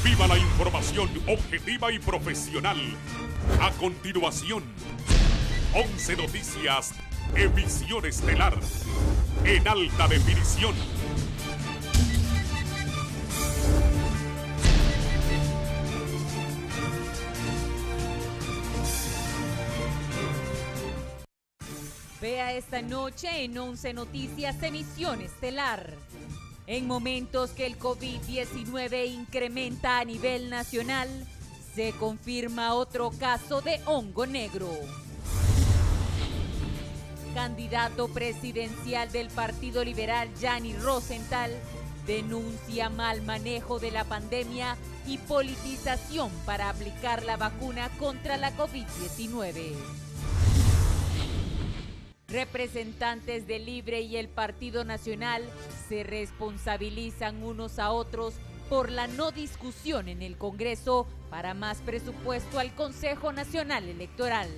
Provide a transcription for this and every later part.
Viva la información objetiva y profesional. A continuación, 11 Noticias, emisión estelar, en alta definición. Vea esta noche en 11 Noticias, emisión estelar. En momentos que el COVID-19 incrementa a nivel nacional, se confirma otro caso de hongo negro. Candidato presidencial del Partido Liberal, Gianni Rosenthal, denuncia mal manejo de la pandemia y politización para aplicar la vacuna contra la COVID-19. Representantes del Libre y el Partido Nacional se responsabilizan unos a otros por la no discusión en el Congreso para más presupuesto al Consejo Nacional Electoral.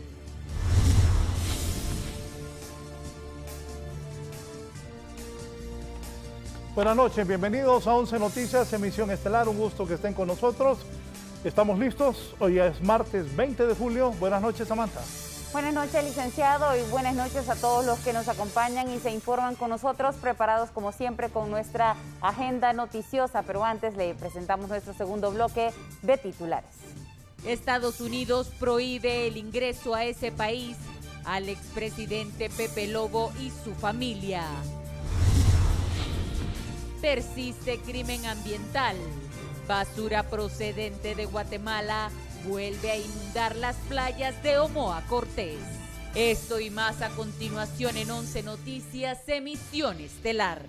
Buenas noches, bienvenidos a 11 Noticias, emisión estelar, un gusto que estén con nosotros. Estamos listos, hoy es martes 20 de julio. Buenas noches, Samantha. Buenas noches, licenciado, y buenas noches a todos los que nos acompañan y se informan con nosotros, preparados como siempre con nuestra agenda noticiosa, pero antes le presentamos nuestro segundo bloque de titulares. Estados Unidos prohíbe el ingreso a ese país al expresidente Pepe Lobo y su familia. Persiste crimen ambiental. Basura procedente de Guatemala vuelve a inundar las playas de Omoa Cortés. Esto y más a continuación en 11 Noticias, emisión estelar.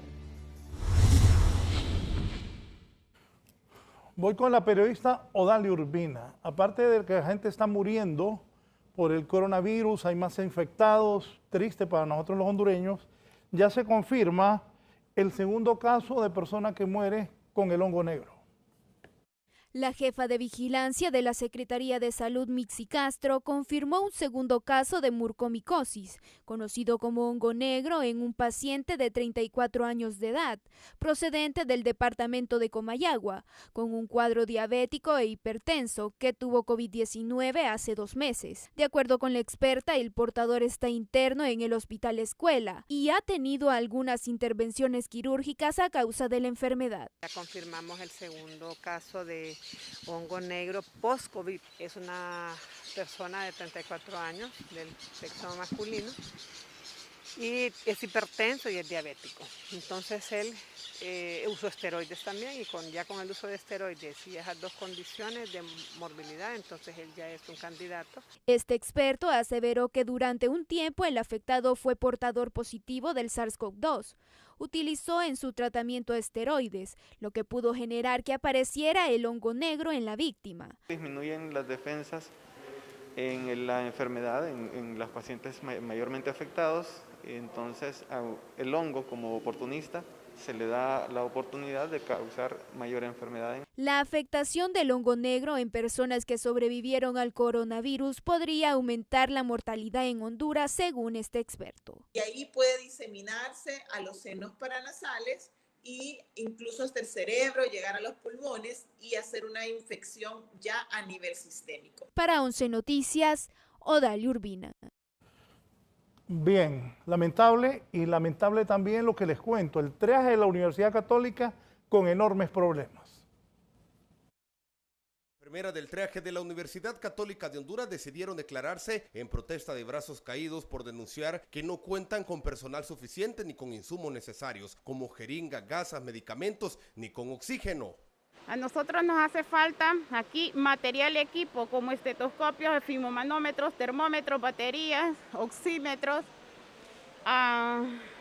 Voy con la periodista Odalia Urbina. Aparte de que la gente está muriendo por el coronavirus, hay más infectados, triste para nosotros los hondureños, ya se confirma el segundo caso de persona que muere con el hongo negro. La jefa de vigilancia de la Secretaría de Salud, Mixi Castro, confirmó un segundo caso de mucormicosis, conocido como hongo negro, en un paciente de 34 años de edad, procedente del departamento de Comayagua, con un cuadro diabético e hipertenso, que tuvo COVID-19 hace 2 meses. De acuerdo con la experta, el portador está interno en el Hospital Escuela y ha tenido algunas intervenciones quirúrgicas a causa de la enfermedad. Ya confirmamos el segundo caso de hongo negro post-COVID. Es una persona de 34 años del sexo masculino y es hipertenso y es diabético. Entonces él usó esteroides también y ya con el uso de esteroides y esas dos condiciones de morbilidad, entonces él ya es un candidato. Este experto aseveró que durante un tiempo el afectado fue portador positivo del SARS-CoV-2. Utilizó en su tratamiento esteroides, lo que pudo generar que apareciera el hongo negro en la víctima. Disminuyen las defensas en la enfermedad, en los pacientes mayormente afectados, entonces el hongo como oportunista se le da la oportunidad de causar mayor enfermedad. La afectación del hongo negro en personas que sobrevivieron al coronavirus podría aumentar la mortalidad en Honduras, según este experto. Y ahí puede diseminarse a los senos paranasales e incluso hasta el cerebro, llegar a los pulmones y hacer una infección ya a nivel sistémico. Para 11 Noticias, Odalia Urbina. Bien, lamentable y lamentable también lo que les cuento, el triaje de la Universidad Católica con enormes problemas. Enfermeras del triaje de la Universidad Católica de Honduras decidieron declararse en protesta de brazos caídos por denunciar que no cuentan con personal suficiente ni con insumos necesarios como jeringas, gasas, medicamentos ni con oxígeno. A nosotros nos hace falta aquí material y equipo como estetoscopios, efimomanómetros, termómetros, baterías, oxímetros,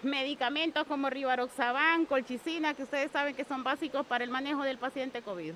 medicamentos como rivaroxaban, colchicina, que ustedes saben que son básicos para el manejo del paciente COVID.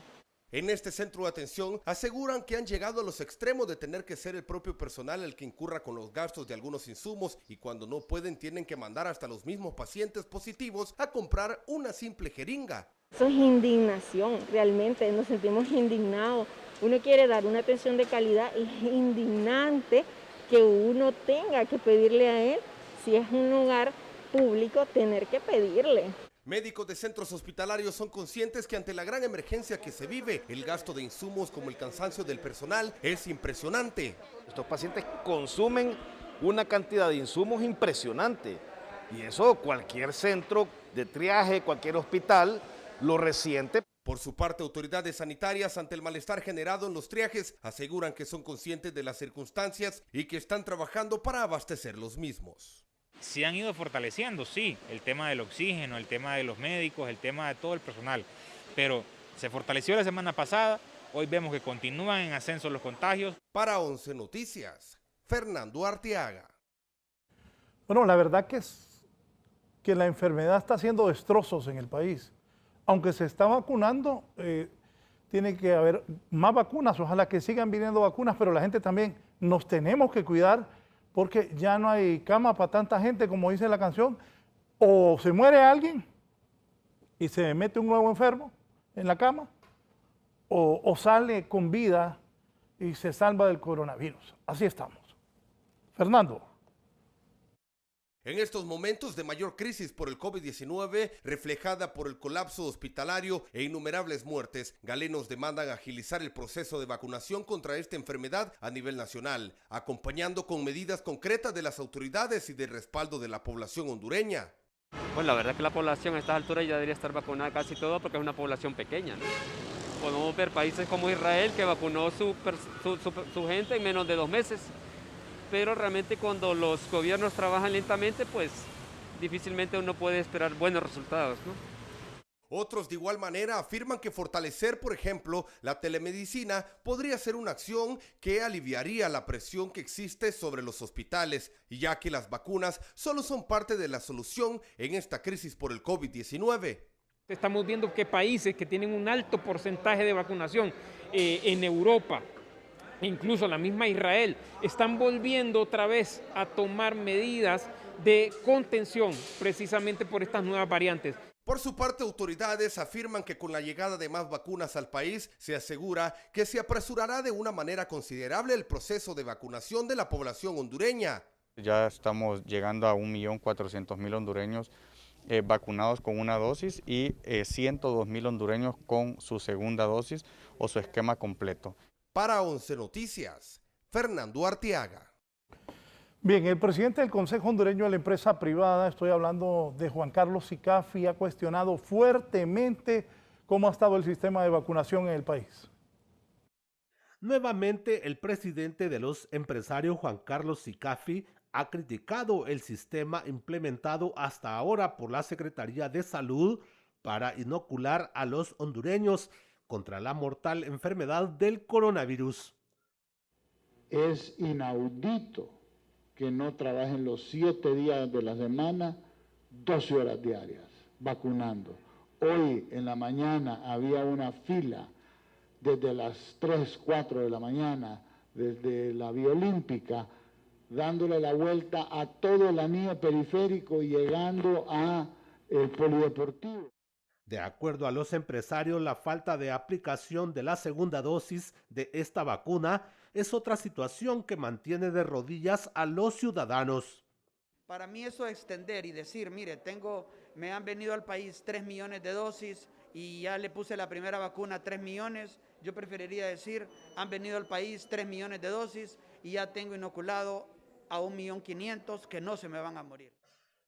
En este centro de atención aseguran que han llegado a los extremos de tener que ser el propio personal el que incurra con los gastos de algunos insumos y cuando no pueden tienen que mandar hasta los mismos pacientes positivos a comprar una simple jeringa. Eso es indignación, realmente nos sentimos indignados. Uno quiere dar una atención de calidad y es indignante que uno tenga que pedirle a él, si es un lugar público, tener que pedirle. Médicos de centros hospitalarios son conscientes que ante la gran emergencia que se vive, el gasto de insumos como el cansancio del personal es impresionante. Estos pacientes consumen una cantidad de insumos impresionante y eso cualquier centro de triaje, cualquier hospital lo resiente. Por su parte, autoridades sanitarias, ante el malestar generado en los triajes, aseguran que son conscientes de las circunstancias y que están trabajando para abastecer los mismos. Se han ido fortaleciendo, sí, el tema del oxígeno, el tema de los médicos, el tema de todo el personal, pero se fortaleció la semana pasada, hoy vemos que continúan en ascenso los contagios. Para 11 Noticias, Fernando Arteaga. Bueno, la verdad que la enfermedad está haciendo destrozos en el país. Aunque se está vacunando, tiene que haber más vacunas, ojalá que sigan viniendo vacunas, pero la gente también nos tenemos que cuidar porque ya no hay cama para tanta gente, como dice la canción, o se muere alguien y se mete un nuevo enfermo en la cama, o sale con vida y se salva del coronavirus. Así estamos. Fernando. En estos momentos de mayor crisis por el COVID-19, reflejada por el colapso hospitalario e innumerables muertes, galenos demandan agilizar el proceso de vacunación contra esta enfermedad a nivel nacional, acompañando con medidas concretas de las autoridades y de respaldo de la población hondureña. Pues la verdad que la población a estas alturas ya debería estar vacunada casi todo porque es una población pequeña, ¿no? Podemos ver países como Israel que vacunó su gente en menos de 2 meses. Pero realmente cuando los gobiernos trabajan lentamente, pues difícilmente uno puede esperar buenos resultados, ¿no? Otros de igual manera afirman que fortalecer, por ejemplo, la telemedicina podría ser una acción que aliviaría la presión que existe sobre los hospitales, ya que las vacunas solo son parte de la solución en esta crisis por el COVID-19. Estamos viendo que países que tienen un alto porcentaje de vacunación en Europa, incluso la misma Israel, están volviendo otra vez a tomar medidas de contención precisamente por estas nuevas variantes. Por su parte, autoridades afirman que con la llegada de más vacunas al país, se asegura que se apresurará de una manera considerable el proceso de vacunación de la población hondureña. Ya estamos llegando a 1.400.000 hondureños vacunados con una dosis y 102.000 hondureños con su segunda dosis o su esquema completo. Para 11 Noticias, Fernando Arteaga. Bien, el presidente del Consejo Hondureño de la Empresa Privada, estoy hablando de Juan Carlos Sicafi, ha cuestionado fuertemente cómo ha estado el sistema de vacunación en el país. Nuevamente, el presidente de los empresarios, Juan Carlos Sicafi, ha criticado el sistema implementado hasta ahora por la Secretaría de Salud para inocular a los hondureños contra la mortal enfermedad del coronavirus. Es inaudito que no trabajen los 7 días de la semana, 12 horas diarias, vacunando. Hoy en la mañana había una fila desde las 3, 4 de la mañana, desde la Vía Olímpica, dándole la vuelta a todo el anillo periférico y llegando a el polideportivo. De acuerdo a los empresarios, la falta de aplicación de la segunda dosis de esta vacuna es otra situación que mantiene de rodillas a los ciudadanos. Para mí eso es extender y decir, mire, me han venido al país 3 millones de dosis y ya le puse la primera vacuna a 3 millones. Yo preferiría decir, han venido al país 3 millones de dosis y ya tengo inoculado a 1.500.000 que no se me van a morir.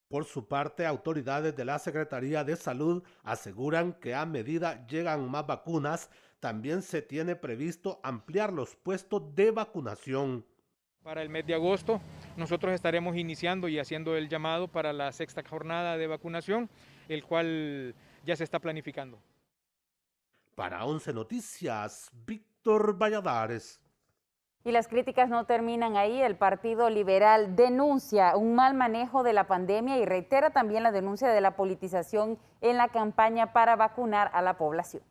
Por su parte, autoridades de la Secretaría de Salud aseguran que a medida llegan más vacunas, también se tiene previsto ampliar los puestos de vacunación. Para el mes de agosto, nosotros estaremos iniciando y haciendo el llamado para la 6ª jornada de vacunación, el cual ya se está planificando. Para 11 Noticias, Víctor Valladares. Y las críticas no terminan ahí. El Partido Liberal denuncia un mal manejo de la pandemia y reitera también la denuncia de la politización en la campaña para vacunar a la población.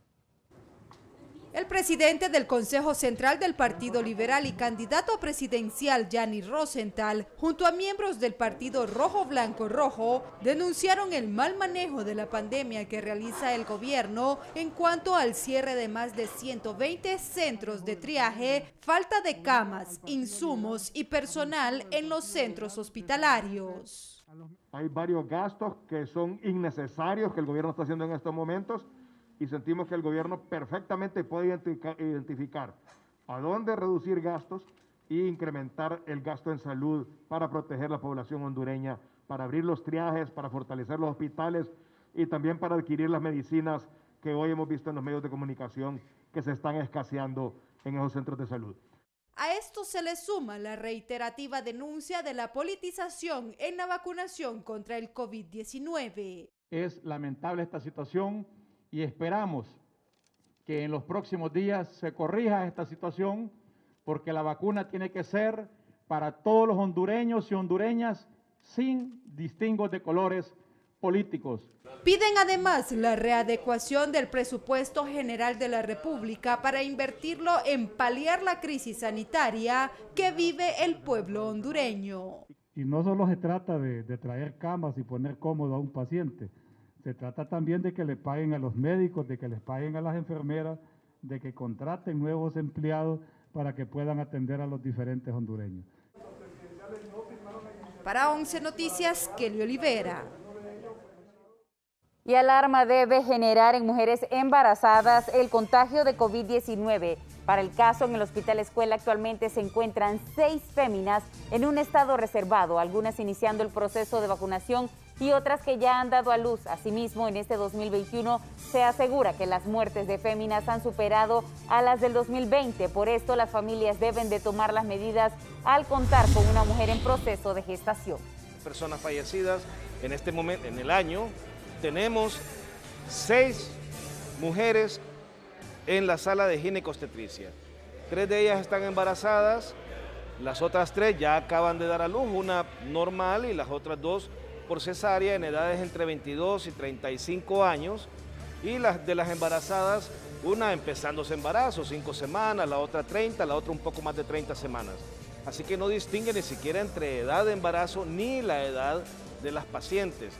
El presidente del Consejo Central del Partido Liberal y candidato presidencial, Yanni Rosenthal, junto a miembros del Partido Rojo Blanco Rojo, denunciaron el mal manejo de la pandemia que realiza el gobierno en cuanto al cierre de más de 120 centros de triaje, falta de camas, insumos y personal en los centros hospitalarios. Hay varios gastos que son innecesarios que el gobierno está haciendo en estos momentos y sentimos que el gobierno perfectamente puede identificar a dónde reducir gastos e incrementar el gasto en salud para proteger la población hondureña, para abrir los triajes, para fortalecer los hospitales y también para adquirir las medicinas que hoy hemos visto en los medios de comunicación que se están escaseando en esos centros de salud. A esto se le suma la reiterativa denuncia de la politización en la vacunación contra el COVID-19. Es lamentable esta situación y esperamos que en los próximos días se corrija esta situación porque la vacuna tiene que ser para todos los hondureños y hondureñas sin distingos de colores políticos. Piden además la readecuación del presupuesto general de la República para invertirlo en paliar la crisis sanitaria que vive el pueblo hondureño. Y no solo se trata de traer camas y poner cómodo a un paciente, se trata también de que le paguen a los médicos, de que les paguen a las enfermeras, de que contraten nuevos empleados para que puedan atender a los diferentes hondureños. Para 11 Noticias, Kelly Olivera. Y alarma debe generar en mujeres embarazadas el contagio de COVID-19. Para el caso, en el Hospital Escuela actualmente se encuentran 6 féminas en un estado reservado, algunas iniciando el proceso de vacunación y otras que ya han dado a luz. Asimismo, en este 2021 se asegura que las muertes de féminas han superado a las del 2020. Por esto, las familias deben de tomar las medidas al contar con una mujer en proceso de gestación. Personas fallecidas en este momento, en el año, tenemos 6 mujeres en la sala de ginecobstetricia. 3 de ellas están embarazadas, las otras 3 ya acaban de dar a luz, una normal y las otras 2 por cesárea en edades entre 22 y 35 años. Y las de las embarazadas, una empezando su embarazo, 5 semanas, la otra 30, la otra un poco más de 30 semanas. Así que no distingue ni siquiera entre edad de embarazo ni la edad de las pacientes.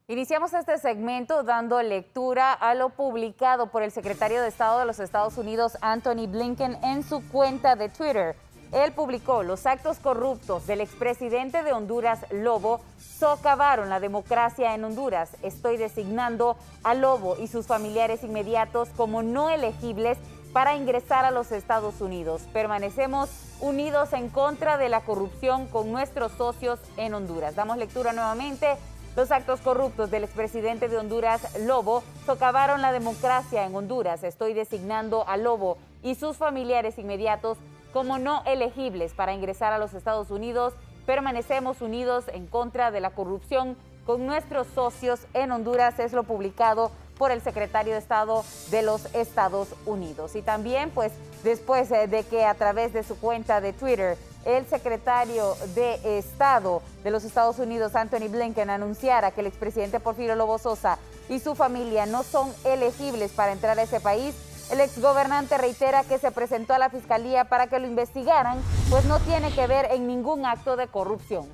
Iniciamos este segmento dando lectura a lo publicado por el secretario de Estado de los Estados Unidos, Anthony Blinken, en su cuenta de Twitter. Él publicó: los actos corruptos del expresidente de Honduras, Lobo, socavaron la democracia en Honduras. Estoy designando a Lobo y sus familiares inmediatos como no elegibles para ingresar a los Estados Unidos. Permanecemos unidos en contra de la corrupción con nuestros socios en Honduras. Damos lectura nuevamente. Los actos corruptos del expresidente de Honduras, Lobo, socavaron la democracia en Honduras. Estoy designando a Lobo y sus familiares inmediatos como no elegibles para ingresar a los Estados Unidos. Permanecemos unidos en contra de la corrupción con nuestros socios en Honduras. Es lo publicado por el secretario de Estado de los Estados Unidos. Y también, pues, después de que a través de su cuenta de Twitter, el secretario de Estado de los Estados Unidos, Anthony Blinken, anunciara que el expresidente Porfirio Lobo Sosa y su familia no son elegibles para entrar a ese país, el exgobernante reitera que se presentó a la Fiscalía para que lo investigaran, pues no tiene que ver en ningún acto de corrupción.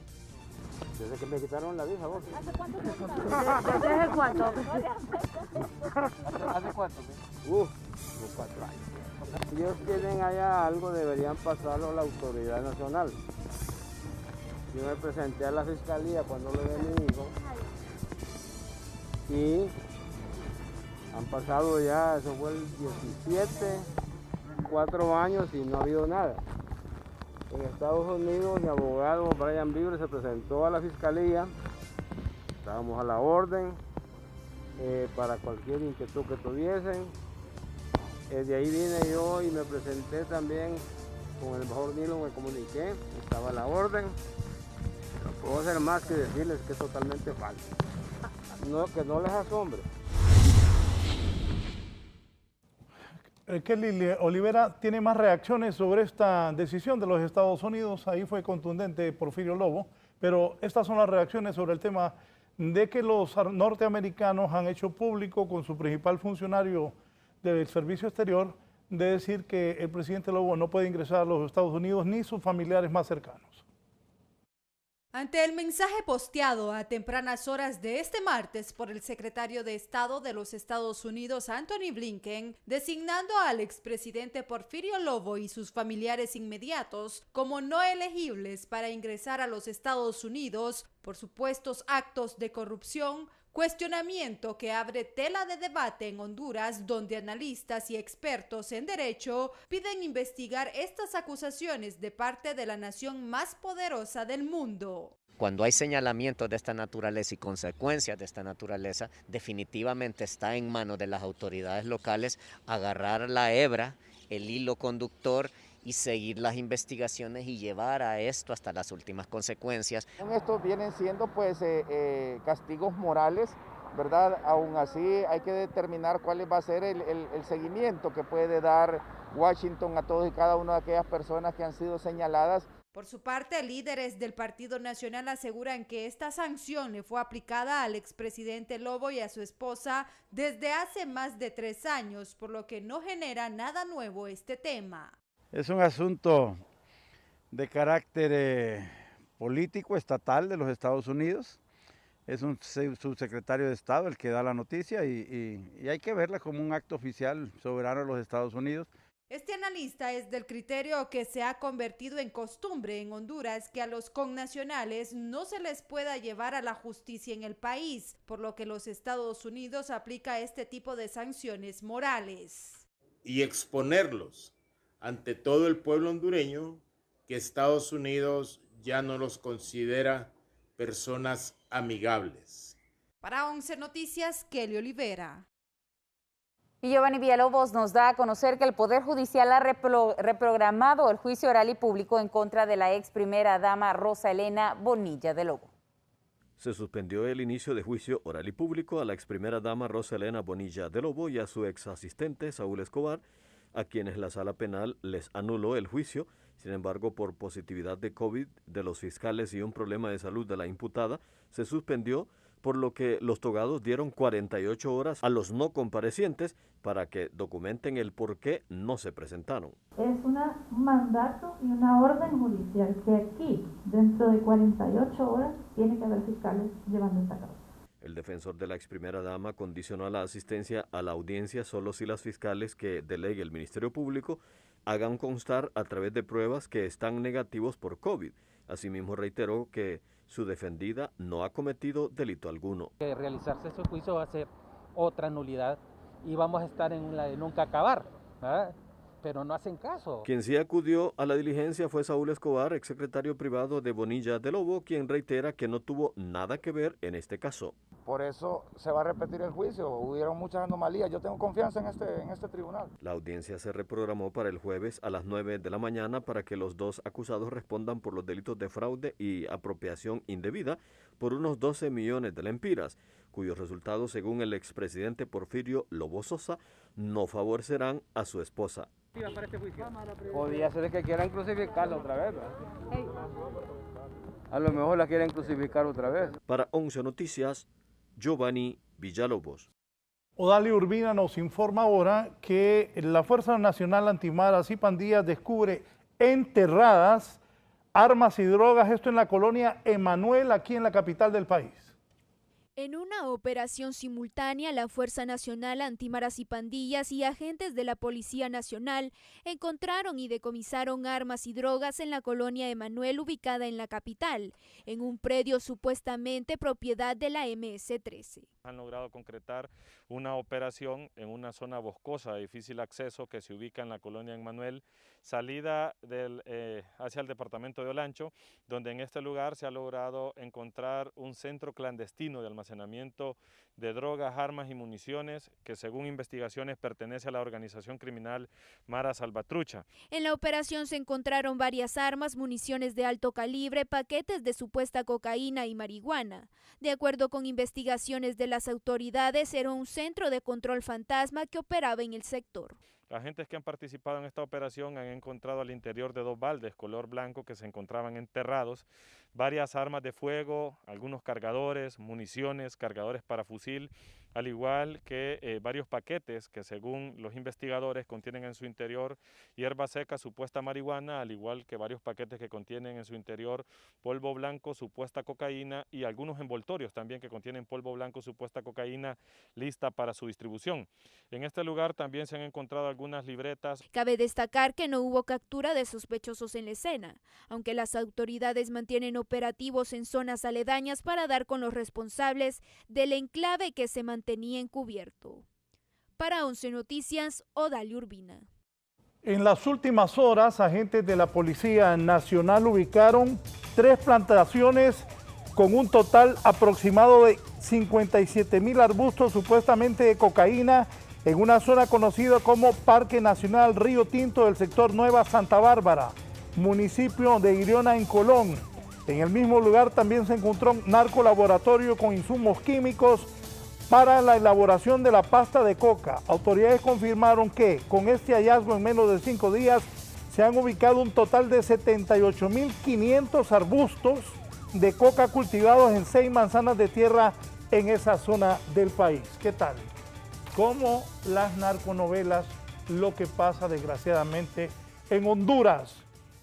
Desde que me quitaron la visa, vos. ¿Hace cuánto tiempo? ¿Desde cuánto? ¿Hace cuánto? Unos 4 años. Si ellos tienen allá algo, deberían pasarlo a la autoridad nacional. Yo me presenté a la fiscalía cuando le di a mi hijo y han pasado ya, eso fue el 17, 4 años y no ha habido nada. En Estados Unidos, mi abogado Brian Vibre se presentó a la fiscalía, estábamos a la orden para cualquier inquietud que tuviesen. De ahí vine yo y me presenté también con el embajador Nilo, me comuniqué, estaba a la orden. No puedo hacer más que decirles que es totalmente falso. No, que no les asombre. Kelly Olivera tiene más reacciones sobre esta decisión de los Estados Unidos. Ahí fue contundente Porfirio Lobo, pero estas son las reacciones sobre el tema de que los norteamericanos han hecho público con su principal funcionario del Servicio Exterior de decir que el presidente Lobo no puede ingresar a los Estados Unidos ni sus familiares más cercanos. Ante el mensaje posteado a tempranas horas de este martes por el secretario de Estado de los Estados Unidos, Anthony Blinken, designando al expresidente Porfirio Lobo y sus familiares inmediatos como no elegibles para ingresar a los Estados Unidos por supuestos actos de corrupción, cuestionamiento que abre tela de debate en Honduras, donde analistas y expertos en derecho piden investigar estas acusaciones de parte de la nación más poderosa del mundo. Cuando hay señalamientos de esta naturaleza y consecuencias de esta naturaleza, definitivamente está en manos de las autoridades locales agarrar la hebra, el hilo conductor y seguir las investigaciones y llevar a esto hasta las últimas consecuencias. Estos vienen siendo pues castigos morales, ¿verdad? Aún así hay que determinar cuál va a ser el seguimiento que puede dar Washington a todos y cada una de aquellas personas que han sido señaladas. Por su parte, líderes del Partido Nacional aseguran que esta sanción le fue aplicada al expresidente Lobo y a su esposa desde hace más de 3 años, por lo que no genera nada nuevo este tema. Es un asunto de carácter político, estatal de los Estados Unidos. Es un subsecretario de Estado el que da la noticia y hay que verla como un acto oficial soberano de los Estados Unidos. Este analista es del criterio que se ha convertido en costumbre en Honduras que a los connacionales no se les pueda llevar a la justicia en el país, por lo que los Estados Unidos aplica este tipo de sanciones morales. Y exponerlos ante todo el pueblo hondureño que Estados Unidos ya no los considera personas amigables. Para 11 Noticias, Kelly Olivera. Y Giovanni Villalobos nos da a conocer que el Poder Judicial ha reprogramado el juicio oral y público en contra de la ex primera dama Rosa Elena Bonilla de Lobo. Se suspendió el inicio de juicio oral y público a la ex primera dama Rosa Elena Bonilla de Lobo y a su ex asistente Saúl Escobar, a quienes la sala penal les anuló el juicio. Sin embargo, por positividad de COVID de los fiscales y un problema de salud de la imputada, se suspendió, por lo que los togados dieron 48 horas a los no comparecientes para que documenten el por qué no se presentaron. Es un mandato y una orden judicial que aquí, dentro de 48 horas, tiene que haber fiscales llevando esta causa. El defensor de la ex primera dama condicionó la asistencia a la audiencia solo si las fiscales que delegue el Ministerio Público hagan constar a través de pruebas que están negativos por COVID. Asimismo reiteró que su defendida no ha cometido delito alguno. Que realizarse ese juicio va a ser otra nulidad y vamos a estar en la de nunca acabar, ¿verdad? Pero no hacen caso. Quien sí acudió a la diligencia fue Saúl Escobar, exsecretario privado de Bonilla de Lobo, quien reitera que no tuvo nada que ver en este caso. Por eso se va a repetir el juicio, hubieron muchas anomalías, yo tengo confianza en este tribunal. La audiencia se reprogramó para el jueves a las 9 de la mañana para que los dos acusados respondan por los delitos de fraude y apropiación indebida por unos 12 millones de lempiras, cuyos resultados, según el expresidente Porfirio Lobo Sosa, no favorecerán a su esposa. Podría ser que quieran crucificarla otra vez, ¿verdad? A lo mejor la quieren crucificar otra vez. Para 11 Noticias, Giovanni Villalobos. Odalia Urbina nos informa ahora que la Fuerza Nacional Antimaras y Pandillas descubre enterradas armas y drogas, esto en la colonia Emanuel, aquí en la capital del país. En una operación simultánea, la Fuerza Nacional Antimaras y Pandillas y agentes de la Policía Nacional encontraron y decomisaron armas y drogas en la colonia Emanuel, ubicada en la capital, en un predio supuestamente propiedad de la MS-13. Han logrado concretar una operación en una zona boscosa de difícil acceso que se ubica en la colonia Emanuel, salida hacia el departamento de Olancho, donde en este lugar se ha logrado encontrar un centro clandestino de almacenamiento de drogas, armas y municiones que según investigaciones pertenece a la organización criminal Mara Salvatrucha. En la operación se encontraron varias armas, municiones de alto calibre, paquetes de supuesta cocaína y marihuana. De acuerdo con investigaciones de las autoridades, era un centro de control fantasma que operaba en el sector. Agentes que han participado en esta operación han encontrado al interior de 2 baldes color blanco que se encontraban enterrados, varias armas de fuego, algunos cargadores, municiones, cargadores para fusil al igual que varios paquetes que según los investigadores contienen en su interior hierba seca, supuesta marihuana, al igual que varios paquetes que contienen en su interior polvo blanco, supuesta cocaína y algunos envoltorios también que contienen polvo blanco, supuesta cocaína lista para su distribución. En este lugar también se han encontrado algunas libretas. Cabe destacar que no hubo captura de sospechosos en la escena, aunque las autoridades mantienen operativos en zonas aledañas para dar con los responsables del enclave que se mantenía encubierto. Para 11 Noticias, Odalia Urbina. En las últimas horas, agentes de la Policía Nacional ubicaron 3 plantaciones con un total aproximado de 57.000 arbustos supuestamente de cocaína en una zona conocida como Parque Nacional Río Tinto del sector Nueva Santa Bárbara, municipio de Iriona en Colón. En el mismo lugar también se encontró un narcolaboratorio con insumos químicos para la elaboración de la pasta de coca. Autoridades confirmaron que con este hallazgo en menos de 5 días se han ubicado un total de 78.500 arbustos de coca cultivados en 6 manzanas de tierra en esa zona del país. ¿Qué tal? Como las narconovelas, lo que pasa desgraciadamente en Honduras.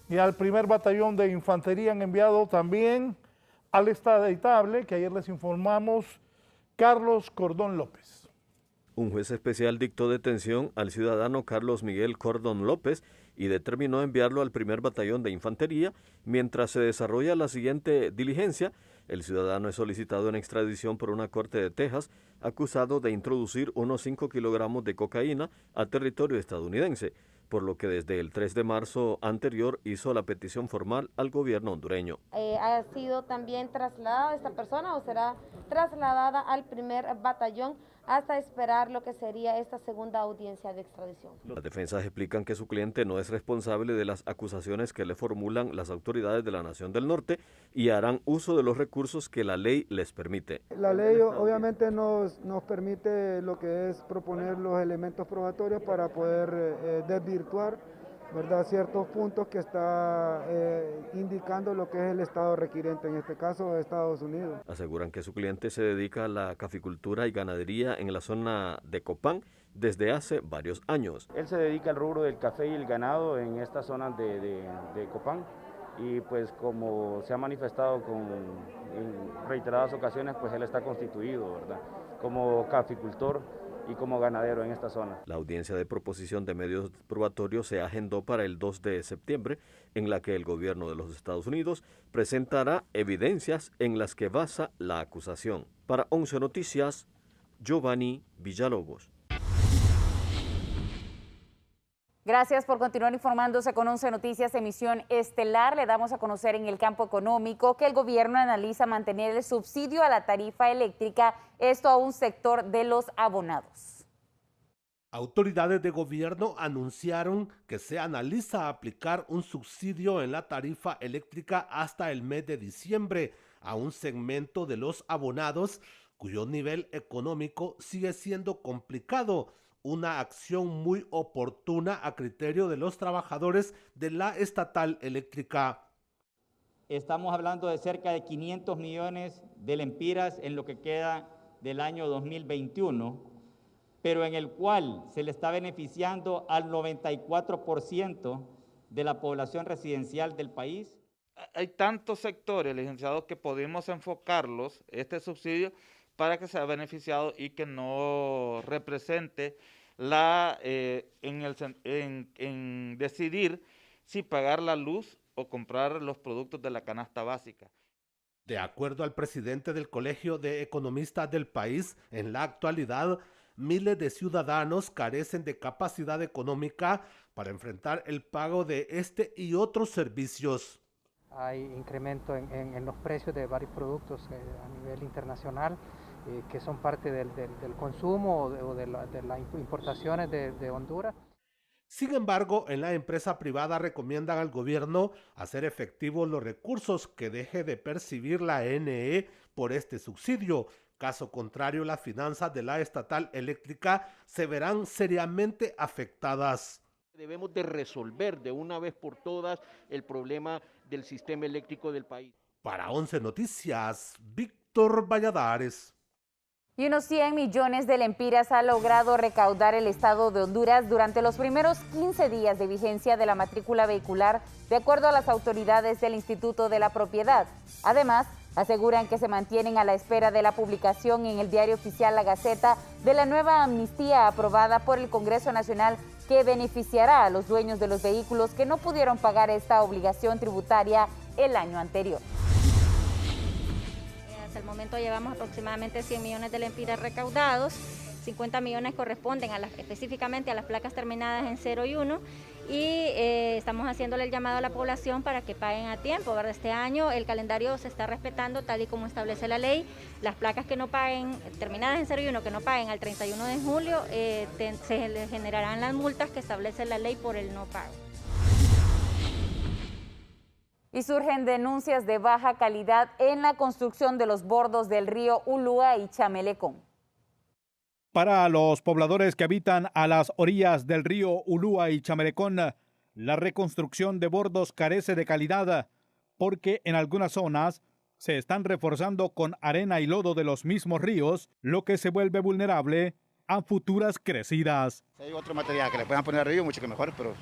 Y al primer batallón de infantería han enviado también al extraditable, que ayer les informamos, Carlos Cordón López. Un juez especial dictó detención al ciudadano Carlos Miguel Cordón López y determinó enviarlo al primer batallón de infantería. Mientras se desarrolla la siguiente diligencia, el ciudadano es solicitado en extradición por una corte de Texas, acusado de introducir unos 5 kilogramos de cocaína a territorio estadounidense, por lo que desde el 3 de marzo anterior hizo la petición formal al gobierno hondureño. ¿Ha sido también trasladada esta persona o será trasladada al primer batallón hasta esperar lo que sería esta segunda audiencia de extradición? Las defensas explican que su cliente no es responsable de las acusaciones que le formulan las autoridades de la Nación del Norte y harán uso de los recursos que la ley les permite. La ley obviamente nos permite lo que es proponer los elementos probatorios para poder desvirtuar, ¿verdad?, ciertos puntos que está indicando lo que es el Estado requirente, en este caso Estados Unidos. Aseguran que su cliente se dedica a la caficultura y ganadería en la zona de Copán desde hace varios años. Él se dedica al rubro del café y el ganado en esta zona de Copán y pues como se ha manifestado en reiteradas ocasiones, pues él está constituido, ¿verdad?, como caficultor y como ganadero en esta zona. La audiencia de proposición de medios probatorios se agendó para el 2 de septiembre, en la que el gobierno de los Estados Unidos presentará evidencias en las que basa la acusación. Para 11 Noticias, Giovanni Villalobos. Gracias por continuar informándose con 11 Noticias, emisión estelar. Le damos a conocer en el campo económico que el gobierno analiza mantener el subsidio a la tarifa eléctrica, esto a un sector de los abonados. Autoridades de gobierno anunciaron que se analiza aplicar un subsidio en la tarifa eléctrica hasta el mes de diciembre a un segmento de los abonados cuyo nivel económico sigue siendo complicado. Una acción muy oportuna a criterio de los trabajadores de la estatal eléctrica. Estamos hablando de cerca de 500 millones de lempiras en lo que queda del año 2021, pero en el cual se le está beneficiando al 94% de la población residencial del país. Hay tantos sectores, licenciados, que podemos enfocarlos, este subsidio, para que sea beneficiado y que no represente en decidir si pagar la luz o comprar los productos de la canasta básica. De acuerdo al presidente del Colegio de Economistas del país, en la actualidad, miles de ciudadanos carecen de capacidad económica para enfrentar el pago de este y otros servicios. Hay incremento en los precios de varios productos a nivel internacional que son parte del consumo o de las importaciones de Honduras. Sin embargo, en la empresa privada recomiendan al gobierno hacer efectivos los recursos que deje de percibir la NE por este subsidio. Caso contrario, las finanzas de la estatal eléctrica se verán seriamente afectadas. Debemos de resolver de una vez por todas el problema del sistema eléctrico del país. Para 11 Noticias, Víctor Valladares. Y unos 100 millones de lempiras ha logrado recaudar el Estado de Honduras durante los primeros 15 días de vigencia de la matrícula vehicular, de acuerdo a las autoridades del Instituto de la Propiedad. Además, aseguran que se mantienen a la espera de la publicación en el Diario Oficial La Gaceta de la nueva amnistía aprobada por el Congreso Nacional, que beneficiará a los dueños de los vehículos que no pudieron pagar esta obligación tributaria el año anterior. Hasta el momento llevamos aproximadamente 100 millones de lempiras recaudados, 50 millones corresponden específicamente a las placas terminadas en 0 y 1 y estamos haciéndole el llamado a la población para que paguen a tiempo, ¿verdad? Este año el calendario se está respetando tal y como establece la ley. Las placas que no paguen, terminadas en 0 y 1, que no paguen al 31 de julio, se les generarán las multas que establece la ley por el no pago. Y surgen denuncias de baja calidad en la construcción de los bordos del río Ulúa y Chamelecón. Para los pobladores que habitan a las orillas del río Ulúa y Chamelecón, la reconstrucción de bordos carece de calidad porque en algunas zonas se están reforzando con arena y lodo de los mismos ríos, lo que se vuelve vulnerable a futuras crecidas. Si hay otro material que le puedan poner al río, mucho que mejor, pero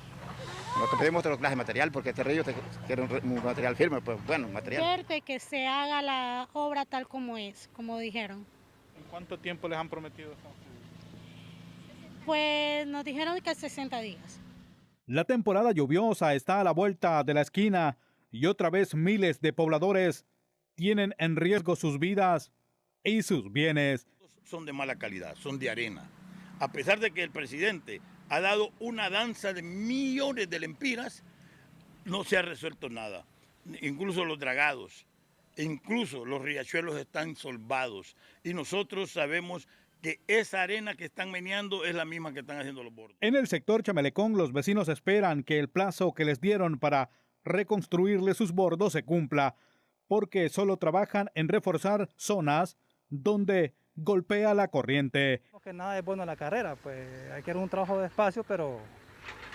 nosotros pedimos otra clase de material porque este río quiere un material firme, pues bueno, material. Suerte que se haga la obra tal como es, como dijeron. ¿En cuánto tiempo les han prometido eso? Pues nos dijeron que 60 días. La temporada lluviosa está a la vuelta de la esquina y otra vez miles de pobladores tienen en riesgo sus vidas y sus bienes. Son de mala calidad, son de arena. A pesar de que el presidente ha dado una danza de millones de lempiras, no se ha resuelto nada. Incluso los dragados, incluso los riachuelos están solvados. Y nosotros sabemos que esa arena que están meneando es la misma que están haciendo los bordos. En el sector Chamelecón, los vecinos esperan que el plazo que les dieron para reconstruirle sus bordos se cumpla, porque solo trabajan en reforzar zonas donde golpea la corriente. Que nada es bueno en la carrera, pues hay que hacer un trabajo despacio, pero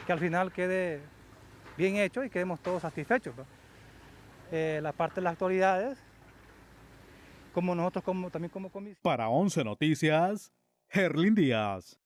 que al final quede bien hecho y quedemos todos satisfechos, ¿no? La parte de las autoridades, como nosotros también como comisión. Para 11 Noticias, Herlin Díaz.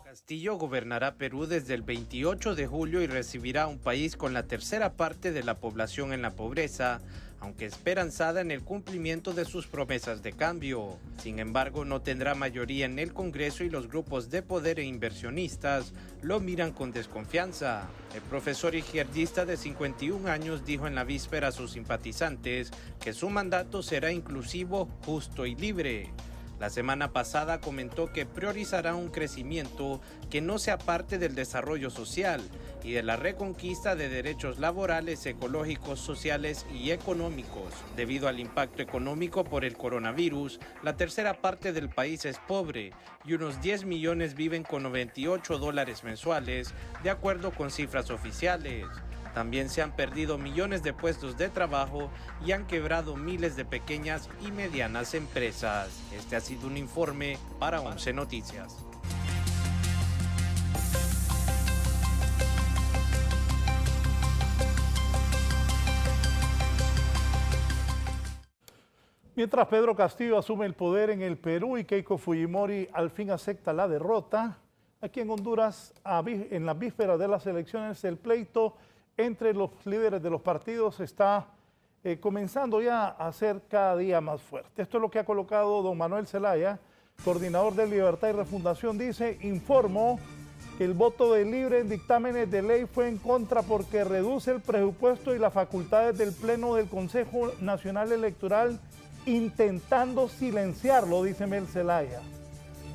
Castillo gobernará Perú desde el 28 de julio y recibirá un país con la tercera parte de la población en la pobreza, aunque esperanzada en el cumplimiento de sus promesas de cambio. Sin embargo, no tendrá mayoría en el Congreso y los grupos de poder e inversionistas lo miran con desconfianza. El profesor izquierdista de 51 años dijo en la víspera a sus simpatizantes que su mandato será inclusivo, justo y libre. La semana pasada comentó que priorizará un crecimiento que no sea parte del desarrollo social y de la reconquista de derechos laborales, ecológicos, sociales y económicos. Debido al impacto económico por el coronavirus, la tercera parte del país es pobre y unos 10 millones viven con $98 mensuales, de acuerdo con cifras oficiales. También se han perdido millones de puestos de trabajo y han quebrado miles de pequeñas y medianas empresas. Este ha sido un informe para 11 Noticias. Mientras Pedro Castillo asume el poder en el Perú y Keiko Fujimori al fin acepta la derrota, aquí en Honduras, en la víspera de las elecciones, el pleito entre los líderes de los partidos está comenzando ya a ser cada día más fuerte. Esto es lo que ha colocado don Manuel Zelaya, coordinador de Libertad y Refundación. Dice, informó que el voto de Libre en dictámenes de ley fue en contra porque reduce el presupuesto y las facultades del Pleno del Consejo Nacional Electoral, intentando silenciarlo, dice Mel Zelaya.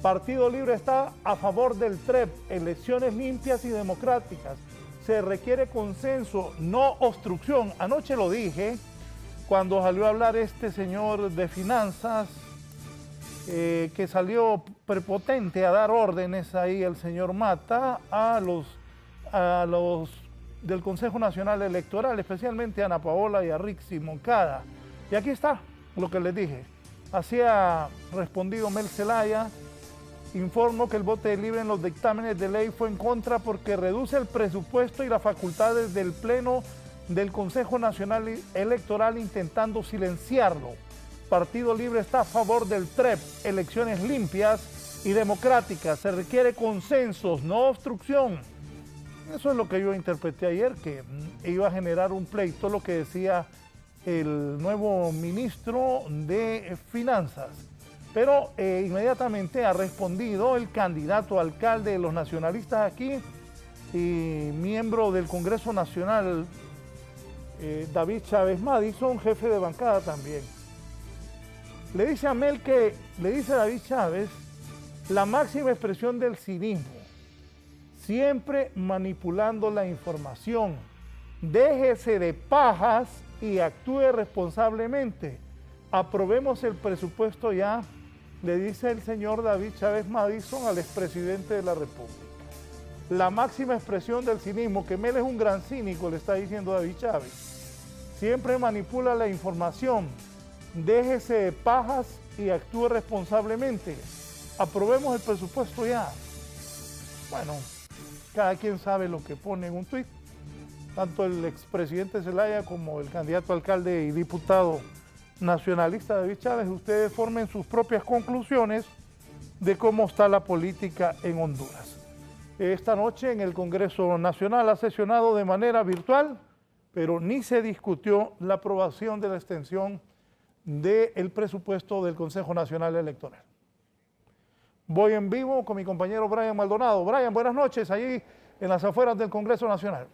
Partido Libre está a favor del TREP, elecciones limpias y democráticas. Se requiere consenso, no obstrucción. Anoche lo dije, cuando salió a hablar este señor de finanzas, que salió prepotente a dar órdenes ahí el señor Mata a los del Consejo Nacional Electoral, especialmente a Ana Paola y a Rixi Moncada. Y aquí está lo que les dije. Así ha respondido Mel Zelaya. Informo que el voto libre en los dictámenes de ley fue en contra porque reduce el presupuesto y las facultades del Pleno del Consejo Nacional Electoral intentando silenciarlo. Partido Libre está a favor del TREP, elecciones limpias y democráticas. Se requiere consensos, no obstrucción. Eso es lo que yo interpreté ayer, que iba a generar un pleito, lo que decía el nuevo ministro de Finanzas. Pero inmediatamente ha respondido el candidato a alcalde de los nacionalistas aquí y miembro del Congreso Nacional, David Chávez Madison, jefe de bancada también. Le dice a Mel que, le dice a David Chávez, la máxima expresión del cinismo, siempre manipulando la información. Déjese de pajas y actúe responsablemente. Aprobemos el presupuesto ya, le dice el señor David Chávez Madison al expresidente de la República. La máxima expresión del cinismo, que Mel es un gran cínico, le está diciendo David Chávez. Siempre manipula la información. Déjese de pajas y actúe responsablemente. Aprobemos el presupuesto ya. Bueno, cada quien sabe lo que pone en un tuit. Tanto el expresidente Zelaya como el candidato a alcalde y diputado nacionalista David Chávez, ustedes formen sus propias conclusiones de cómo está la política en Honduras. Esta noche en el Congreso Nacional ha sesionado de manera virtual, pero ni se discutió la aprobación de la extensión del presupuesto del Consejo Nacional Electoral. Voy en vivo con mi compañero Brian Maldonado. Brian, buenas noches, allí en las afueras del Congreso Nacional.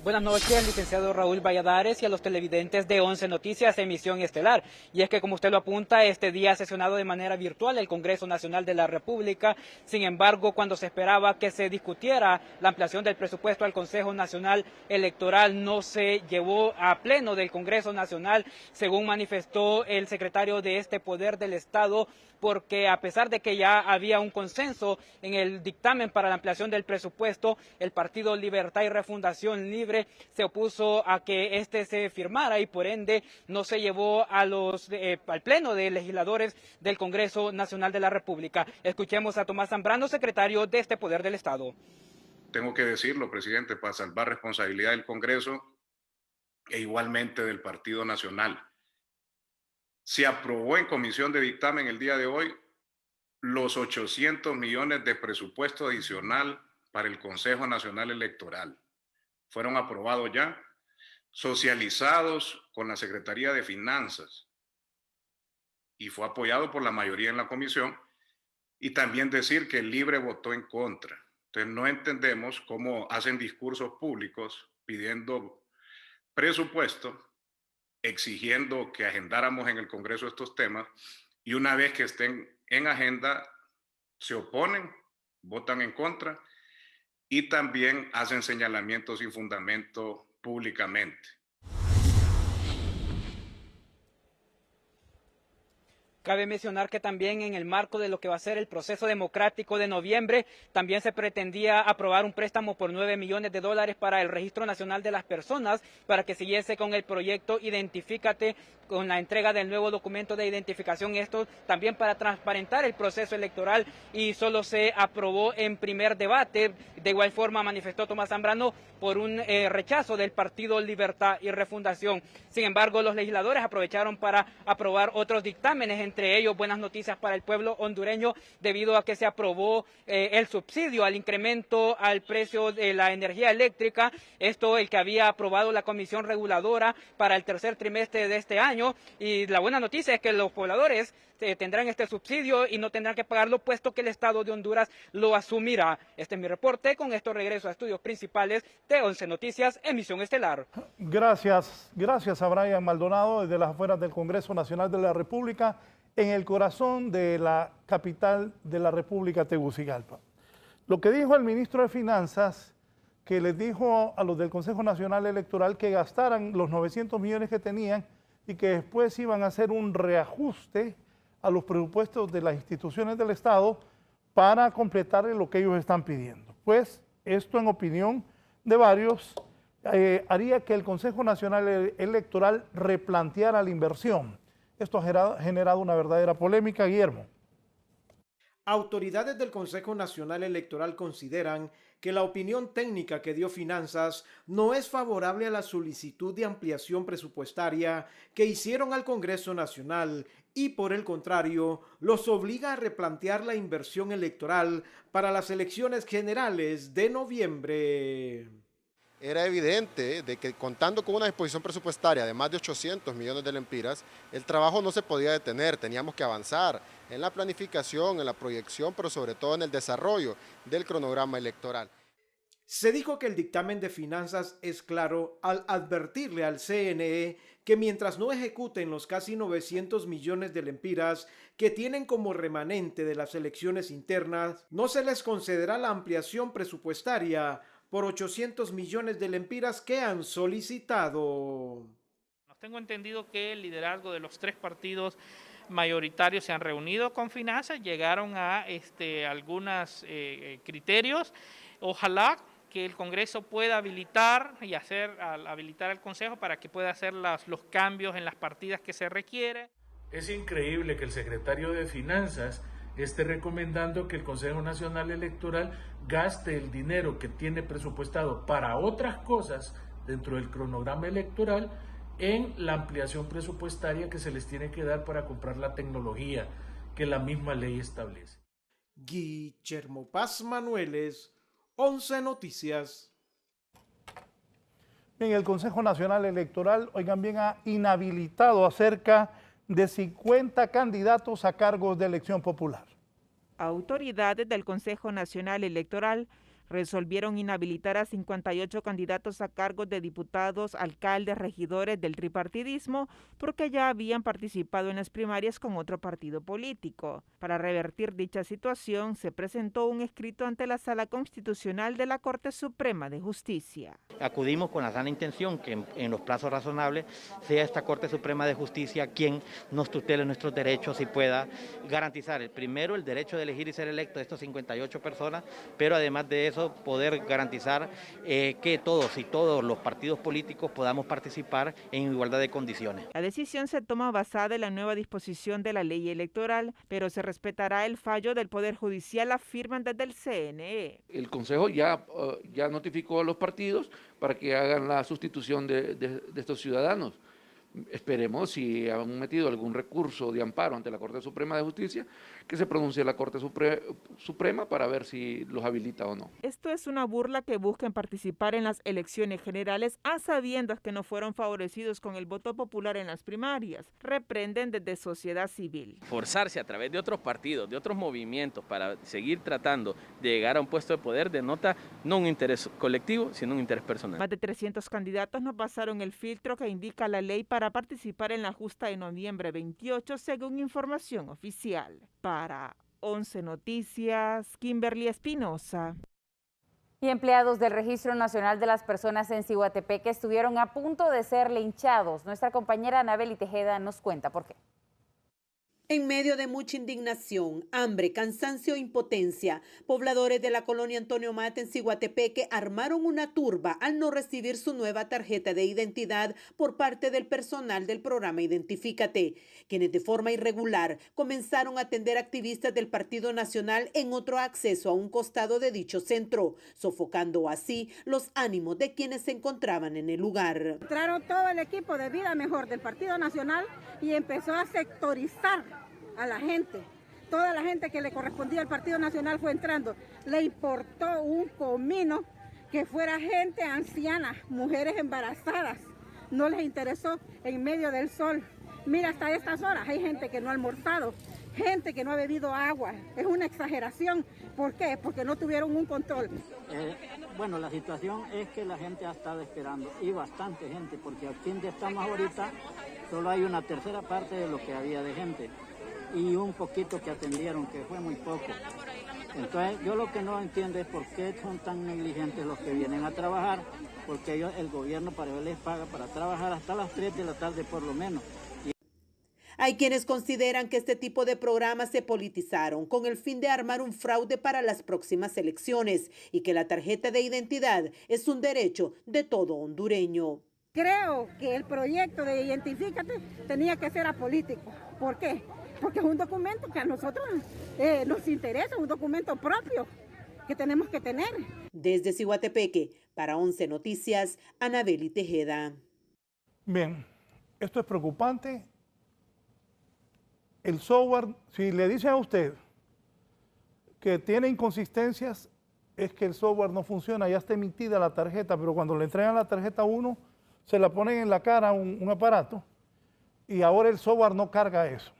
Buenas noches, licenciado Raúl Valladares, y a los televidentes de 11 Noticias, emisión estelar. Y es que, como usted lo apunta, este día ha sesionado de manera virtual el Congreso Nacional de la República. Sin embargo, cuando se esperaba que se discutiera la ampliación del presupuesto al Consejo Nacional Electoral, no se llevó a pleno del Congreso Nacional, según manifestó el secretario de este poder del Estado, porque a pesar de que ya había un consenso en el dictamen para la ampliación del presupuesto, el Partido Libertad y Refundación Libre se opuso a que este se firmara y por ende no se llevó a al pleno de legisladores del Congreso Nacional de la República. Escuchemos a Tomás Zambrano, secretario de este poder del Estado. Tengo que decirlo, presidente, para salvar responsabilidad del Congreso e igualmente del Partido Nacional. Se aprobó en comisión de dictamen el día de hoy los 800 millones de presupuesto adicional para el Consejo Nacional Electoral. Fueron aprobados ya, socializados con la Secretaría de Finanzas y fue apoyado por la mayoría en la comisión. Y también decir que el Libre votó en contra. Entonces no entendemos cómo hacen discursos públicos pidiendo presupuesto, exigiendo que agendáramos en el Congreso estos temas, y una vez que estén en agenda se oponen, votan en contra y también hacen señalamientos sin fundamento públicamente. Cabe mencionar que también en el marco de lo que va a ser el proceso democrático de noviembre, también se pretendía aprobar un préstamo por $9 millones para el Registro Nacional de las Personas, para que siguiese con el proyecto Identifícate, con la entrega del nuevo documento de identificación, esto también para transparentar el proceso electoral, y solo se aprobó en primer debate. De igual forma manifestó Tomás Zambrano por un rechazo del Partido Libertad y Refundación. Sin embargo, los legisladores aprovecharon para aprobar otros dictámenes, entre ellos buenas noticias para el pueblo hondureño, debido a que se aprobó el subsidio al incremento al precio de la energía eléctrica, esto el que había aprobado la Comisión Reguladora para el tercer trimestre de este año. Y la buena noticia es que los pobladores tendrán este subsidio y no tendrán que pagarlo, puesto que el Estado de Honduras lo asumirá. Este es mi reporte. Con esto regreso a estudios principales de 11 Noticias, emisión estelar. Gracias a Brian Maldonado desde las afueras del Congreso Nacional de la República, en el corazón de la capital de la República, Tegucigalpa. Lo que dijo el ministro de Finanzas, que les dijo a los del Consejo Nacional Electoral que gastaran los 900 millones que tenían y que después iban a hacer un reajuste a los presupuestos de las instituciones del Estado para completar lo que ellos están pidiendo. Pues esto, en opinión de varios, haría que el Consejo Nacional Electoral replanteara la inversión. Esto ha generado una verdadera polémica, Guillermo. Autoridades del Consejo Nacional Electoral consideran que la opinión técnica que dio Finanzas no es favorable a la solicitud de ampliación presupuestaria que hicieron al Congreso Nacional y, por el contrario, los obliga a replantear la inversión electoral para las elecciones generales de noviembre. Era evidente de que, contando con una disposición presupuestaria de más de 800 millones de lempiras, el trabajo no se podía detener, teníamos que avanzar en la planificación, en la proyección, pero sobre todo en el desarrollo del cronograma electoral. Se dijo que el dictamen de Finanzas es claro al advertirle al CNE que mientras no ejecuten los casi 900 millones de lempiras que tienen como remanente de las elecciones internas, no se les concederá la ampliación presupuestaria por 800 millones de lempiras que han solicitado. Tengo entendido que el liderazgo de los 3 partidos mayoritarios se han reunido con Finanzas, llegaron a algunos criterios. Ojalá que el Congreso pueda habilitar al Consejo para que pueda hacer los cambios en las partidas que se requiere. Es increíble que el secretario de Finanzas esté recomendando que el Consejo Nacional Electoral gaste el dinero que tiene presupuestado para otras cosas dentro del cronograma electoral en la ampliación presupuestaria que se les tiene que dar para comprar la tecnología que la misma ley establece. Guillermo Paz Manueles, 11 Noticias. Bien, el Consejo Nacional Electoral, oigan bien, ha inhabilitado a cerca de 50 candidatos a cargos de elección popular. Autoridades del Consejo Nacional Electoral resolvieron inhabilitar a 58 candidatos a cargos de diputados, alcaldes, regidores del tripartidismo porque ya habían participado en las primarias con otro partido político. Para revertir dicha situación, se presentó un escrito ante la Sala Constitucional de la Corte Suprema de Justicia. Acudimos con la sana intención que en los plazos razonables sea esta Corte Suprema de Justicia quien nos tutele nuestros derechos y pueda garantizar primero el derecho de elegir y ser electo de estos 58 personas, pero además de eso poder garantizar que todos los partidos políticos podamos participar en igualdad de condiciones. La decisión se toma basada en la nueva disposición de la ley electoral, pero se respetará el fallo del Poder Judicial, afirman desde el CNE. El Consejo ya notificó a los partidos para que hagan la sustitución de estos ciudadanos. Esperemos, si han metido algún recurso de amparo ante la Corte Suprema de Justicia, que se pronuncie la Corte Suprema para ver si los habilita o no. Esto es una burla que buscan participar en las elecciones generales a sabiendas que no fueron favorecidos con el voto popular en las primarias. Reprenden desde sociedad civil. Forzarse a través de otros partidos, de otros movimientos para seguir tratando de llegar a un puesto de poder denota no un interés colectivo, sino un interés personal. Más de 300 candidatos no pasaron el filtro que indica la ley para participar en la justa de noviembre 28, según información oficial. Para 11 Noticias, Kimberly Espinosa. Y empleados del Registro Nacional de las Personas en Ciguatepeque estuvieron a punto de ser linchados. Nuestra compañera Anabeli Tejeda nos cuenta por qué. En medio de mucha indignación, hambre, cansancio e impotencia, pobladores de la colonia Antonio Mata en Ciguatepeque armaron una turba al no recibir su nueva tarjeta de identidad por parte del personal del programa Identifícate, quienes de forma irregular comenzaron a atender activistas del Partido Nacional en otro acceso a un costado de dicho centro, sofocando así los ánimos de quienes se encontraban en el lugar. Entraron todo el equipo de Vida Mejor del Partido Nacional y empezó a sectorizar a la gente. Toda la gente que le correspondía al Partido Nacional fue entrando. Le importó un comino que fuera gente anciana, mujeres embarazadas. No les interesó en medio del sol. Mira, hasta estas horas hay gente que no ha almorzado, gente que no ha bebido agua. Es una exageración. ¿Por qué? Porque no tuvieron un control. Bueno, la situación es que la gente ha estado esperando, y bastante gente, porque aquí donde estamos ahorita solo hay una tercera parte de lo que había de gente. Y un poquito que atendieron, que fue muy poco. Entonces yo lo que no entiendo es por qué son tan negligentes los que vienen a trabajar, porque ellos, el gobierno para ellos les paga para trabajar hasta las 3 de la tarde por lo menos. Hay quienes consideran que este tipo de programas se politizaron con el fin de armar un fraude para las próximas elecciones y que la tarjeta de identidad es un derecho de todo hondureño. Creo que el proyecto de Identifícate tenía que ser apolítico. ¿Por qué? Porque es un documento que a nosotros nos interesa, un documento propio que tenemos que tener. Desde Ciguatepeque, para 11 Noticias, Anabeli Tejeda. Bien, esto es preocupante. El software, si le dicen a usted que tiene inconsistencias, es que el software no funciona, ya está emitida la tarjeta, pero cuando le entregan la tarjeta a uno, se la ponen en la cara un aparato y ahora el software no carga eso.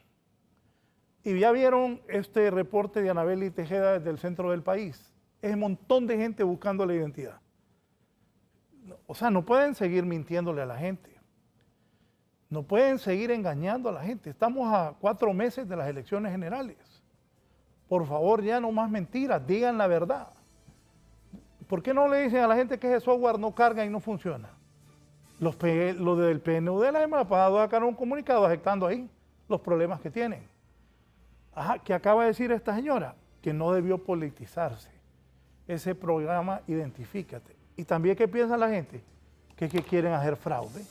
Y ya vieron este reporte de Anabeli Tejeda desde el centro del país. Es un montón de gente buscando la identidad. O sea, no pueden seguir mintiéndole a la gente. No pueden seguir engañando a la gente. Estamos a 4 meses de las elecciones generales. Por favor, ya no más mentiras, digan la verdad. ¿Por qué no le dicen a la gente que ese software no carga y no funciona? Los del PNUD la semana pasada sacaron un comunicado aceptando ahí los problemas que tienen. Ajá, ¿qué acaba de decir esta señora? Que no debió politizarse ese programa Identifícate. Y también, ¿qué piensa la gente? Que quieren hacer fraude,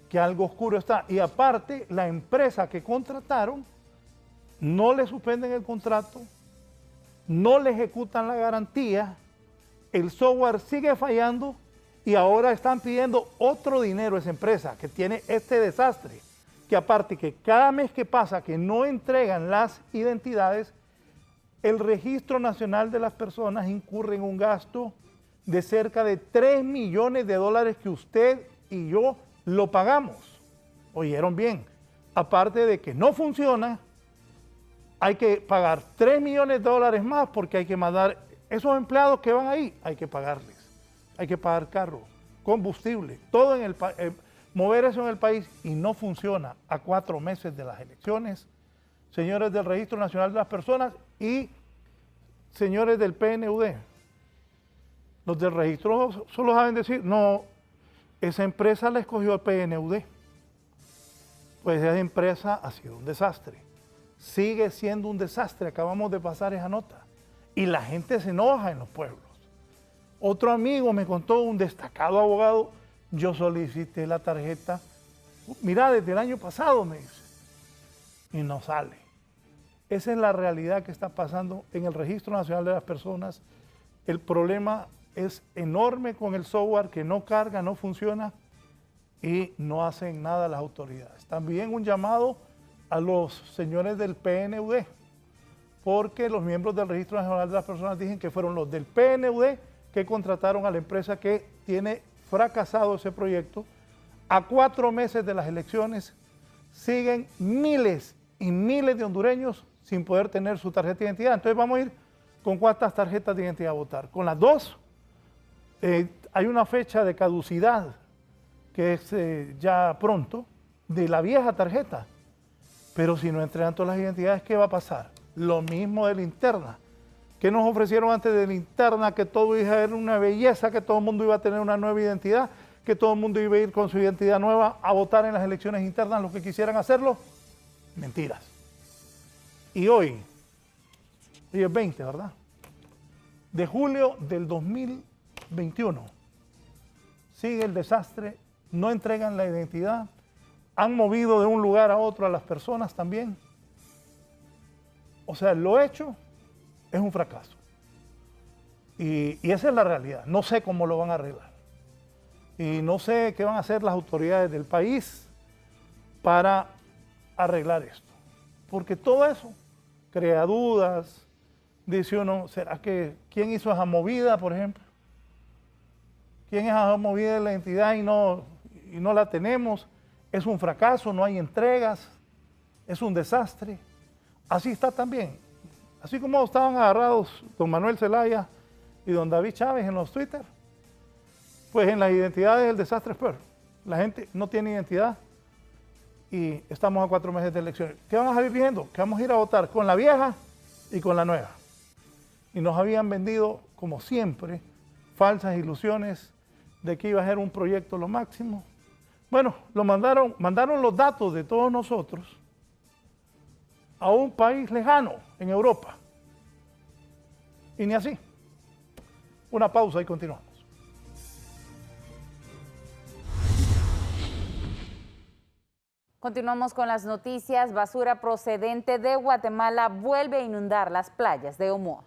que algo oscuro está. Y aparte, la empresa que contrataron no le suspenden el contrato, no le ejecutan la garantía, el software sigue fallando y ahora están pidiendo otro dinero a esa empresa que tiene este desastre. Que aparte que cada mes que pasa que no entregan las identidades, el Registro Nacional de las Personas incurre en un gasto de cerca de $3 millones que usted y yo lo pagamos. Oyeron bien, aparte de que no funciona, hay que pagar $3 millones más porque hay que mandar esos empleados que van ahí, hay que pagarles, hay que pagar carro, combustible, todo en el país, mover eso en el país y no funciona a 4 meses de las elecciones. Señores del Registro Nacional de las Personas y señores del PNUD, los del registro solo saben decir, no, esa empresa la escogió el PNUD. Pues esa empresa ha sido un desastre. Sigue siendo un desastre, acabamos de pasar esa nota. Y la gente se enoja en los pueblos. Otro amigo me contó, un destacado abogado, yo solicité la tarjeta, mira, desde el año pasado me dice, y no sale. Esa es la realidad que está pasando en el Registro Nacional de las Personas. El problema es enorme con el software que no carga, no funciona y no hacen nada las autoridades. También un llamado a los señores del PNUD, porque los miembros del Registro Nacional de las Personas dicen que fueron los del PNUD que contrataron a la empresa que tiene fracasado ese proyecto. A 4 meses de las elecciones siguen miles y miles de hondureños sin poder tener su tarjeta de identidad. Entonces vamos a ir con cuántas tarjetas de identidad a votar. Con las 2, hay una fecha de caducidad que es ya pronto de la vieja tarjeta. Pero si no entregan todas las identidades, ¿qué va a pasar? Lo mismo de la interna. ¿Qué nos ofrecieron antes de la interna? Que todo iba a ser una belleza, que todo el mundo iba a tener una nueva identidad, que todo el mundo iba a ir con su identidad nueva a votar en las elecciones internas, los que quisieran hacerlo. Mentiras. Y hoy es 20, ¿verdad? De julio del 2021, sigue el desastre, no entregan la identidad, han movido de un lugar a otro a las personas también. O sea, lo hecho es un fracaso. Y esa es la realidad. No sé cómo lo van a arreglar. Y no sé qué van a hacer las autoridades del país para arreglar esto. Porque todo eso crea dudas. Dice uno, ¿será que quién hizo esa movida, por ejemplo? ¿Quién es esa movida de la identidad y no la tenemos? Es un fracaso, no hay entregas, es un desastre. Así está también. Así como estaban agarrados don Manuel Zelaya y don David Chávez en los Twitter, pues en las identidades el desastre es peor. La gente no tiene identidad y estamos a 4 meses de elecciones. ¿Qué van a salir viendo? Que vamos a ir a votar con la vieja y con la nueva. y nos habían vendido, como siempre, falsas ilusiones de que iba a ser un proyecto lo máximo. Bueno, mandaron los datos de todos nosotros a un país lejano en Europa. Y ni así. Una pausa y continuamos. Continuamos con las noticias. Basura procedente de Guatemala vuelve a inundar las playas de Omoa.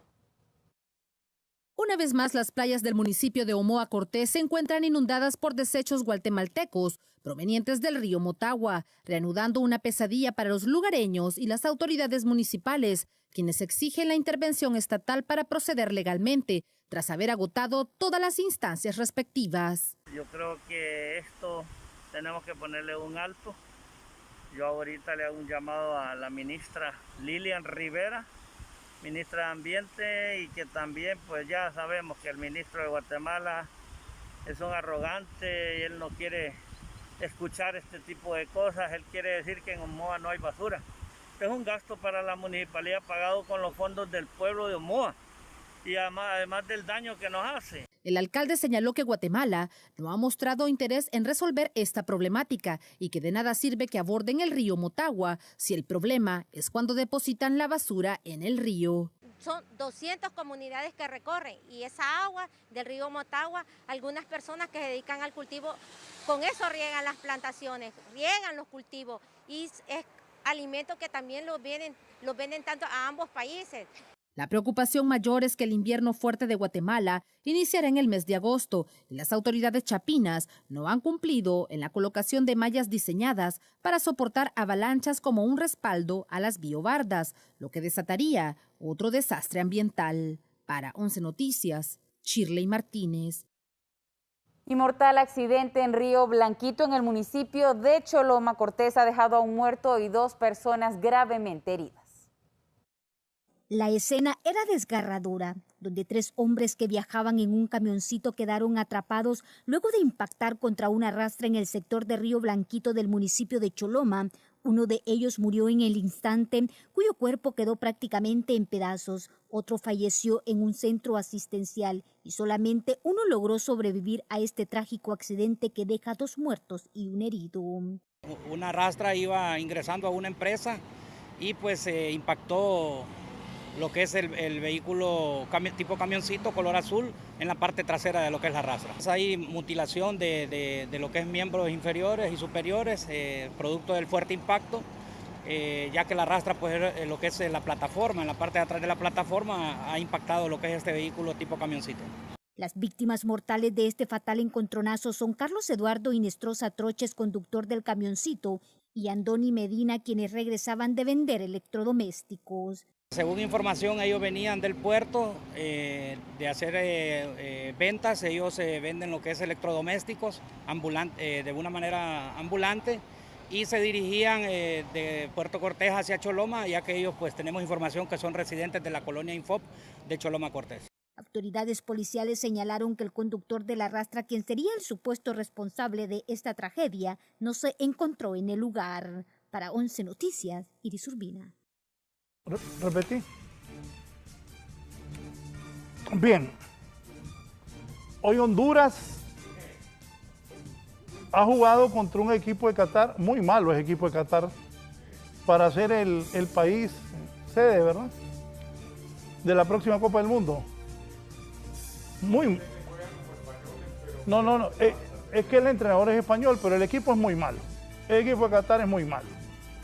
Una vez más, las playas del municipio de Omoa Cortés se encuentran inundadas por desechos guatemaltecos provenientes del río Motagua, reanudando una pesadilla para los lugareños y las autoridades municipales, quienes exigen la intervención estatal para proceder legalmente, tras haber agotado todas las instancias respectivas. Yo creo que esto tenemos que ponerle un alto. Yo ahorita le hago un llamado a la ministra Lilian Rivera, ministra de Ambiente, y que también pues ya sabemos que el ministro de Guatemala es un arrogante y él no quiere escuchar este tipo de cosas. Él quiere decir que en Omoa no hay basura. Es un gasto para la municipalidad pagado con los fondos del pueblo de Omoa y además del daño que nos hace. El alcalde señaló que Guatemala no ha mostrado interés en resolver esta problemática y que de nada sirve que aborden el río Motagua si el problema es cuando depositan la basura en el río. Son 200 comunidades que recorren y esa agua del río Motagua, algunas personas que se dedican al cultivo, con eso riegan las plantaciones, riegan los cultivos y es alimento que también los venden tanto a ambos países. La preocupación mayor es que el invierno fuerte de Guatemala iniciará en el mes de agosto y las autoridades chapinas no han cumplido en la colocación de mallas diseñadas para soportar avalanchas como un respaldo a las biobardas, lo que desataría otro desastre ambiental. Para 11 Noticias, Shirley Martínez. Y mortal accidente en Río Blanquito, en el municipio de Choloma Cortés, ha dejado a un muerto y 2 personas gravemente heridas. La escena era desgarradora, donde 3 hombres que viajaban en un camioncito quedaron atrapados luego de impactar contra una rastra en el sector de Río Blanquito del municipio de Choloma. Uno de ellos murió en el instante, cuyo cuerpo quedó prácticamente en pedazos. Otro falleció en un centro asistencial y solamente uno logró sobrevivir a este trágico accidente que deja 2 muertos y un herido. Una rastra iba ingresando a una empresa y pues impactó lo que es el vehículo tipo camioncito color azul en la parte trasera de lo que es la rastra. Hay mutilación de lo que es miembros inferiores y superiores, producto del fuerte impacto, ya que la rastra, pues lo que es la plataforma, en la parte de atrás de la plataforma ha impactado lo que es este vehículo tipo camioncito. Las víctimas mortales de este fatal encontronazo son Carlos Eduardo Inestrosa Troches, conductor del camioncito, y Andoni Medina, quienes regresaban de vender electrodomésticos. Según información, ellos venían del puerto de hacer ventas. Ellos venden lo que es electrodomésticos de una manera ambulante y se dirigían de Puerto Cortés hacia Choloma, ya que ellos pues tenemos información que son residentes de la colonia Infop de Choloma Cortés. Autoridades policiales señalaron que el conductor de la rastra, quien sería el supuesto responsable de esta tragedia, no se encontró en el lugar. Para 11 Noticias, Iris Urbina. Repetí. Bien. Hoy Honduras ha jugado contra un equipo de Qatar, muy malo es equipo de Qatar, para ser el país sede, ¿verdad?, de la próxima Copa del Mundo. No. Es que el entrenador es español, pero el equipo es muy malo. El equipo de Qatar es muy malo.